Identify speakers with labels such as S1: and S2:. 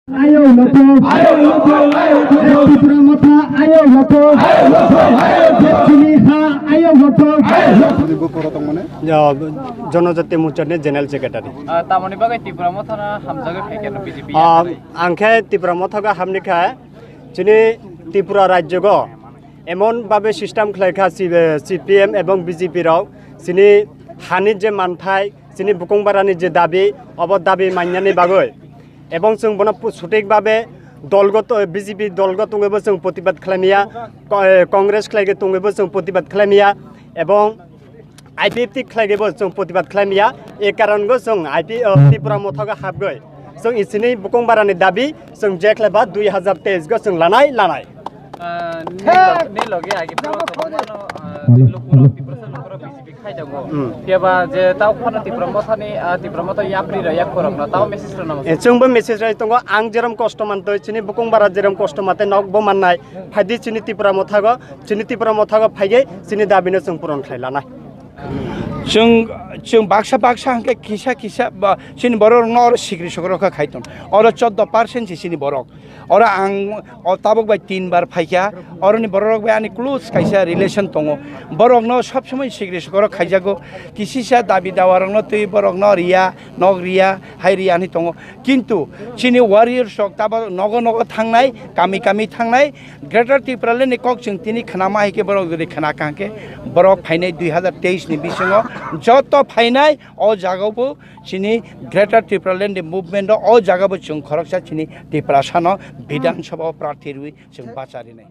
S1: Ayo loto, Tipra motha, ayo loto, Sini ha, ayo loto.
S2: জনজাতি মোর্চার general secretary
S3: তামনি বাগে Tripura মথানা হামজাগে ফেকেন BJP
S2: আংখে Tripura মথাগা হামনিখা যিনি ত্রিপুরা রাজ্যগ এমনভাবে সিস্টেম খাইখা সিপিএম এবং বিজেপি রাও যিনি হানির যে মানথাই যিনি বুকুংবারানি যে দাবি অব দাবি মান্যানি বাগৈ এবং जों বনা সঠিকভাবে দলগত বিজেপি দলগত তঙ্গেবো जों প্রতিবাদ খালামিয়া কংগ্রেস খাইগে তঙ্গেবো जों প্রতিবাদ খালামিয়া এবং आईपीएफटी खालायगेबो जों प्रतिबाद खालामिया ए कारणगो जों त्रिपुरा मथागा हाबगै जों इसिनि बुकुंबारानि दाबि जों जेख्लेबा 2023 गो जों लानाय
S3: ने लगे आगे बिजेपि खाइदंगो केबा जे ताव फना त्रिपुरा मथा याप्रि र याक खरंग ताव मेसेज र नमो
S2: जोंबो मेसेज राय दङ आं जेरम कष्ट मानतो सिनि बुकुंबारा जेरम कष्ट माते नगबो माननाय फाइदि सिनि त्रिपुरा मथागा फाइगे सिनि दाबिनो जों पुरन खाइलानाय
S4: जों बाक्सा हांके किसा सिनि बरक नर सिग्रि सकरखा खाइतन और 14% सिनि बरक और आं ताबक बाय 3 बार फाइया और नि बरक बाय आनि क्लोज खाइसा रिलेशन दङ बरक न सब समय सिग्रि सकरख खाइजागो किसिसा दाबि दावारन तै बरक न रिया नगरिया हाइरिया नि दङ किन्तु सिनि वारियर सक ताब नग थांनाय कामी थांनाय ग्रेटर त्रिपुरानि कक जों तिनि खानामा हाइके बरक जदि खाना कांके बरक फाइनाय 2023 नि बिसंग যত ফাইনাই অ জাগাবো চিনি গ্রেটার ত্রিপুরাল্যান্ড মুভমেন্ট অ জাগাবো जों খরকসা চিনি ত্রিপুরা সানো বিধানসভা প্রার্থী রুই जों বাচারি নাই।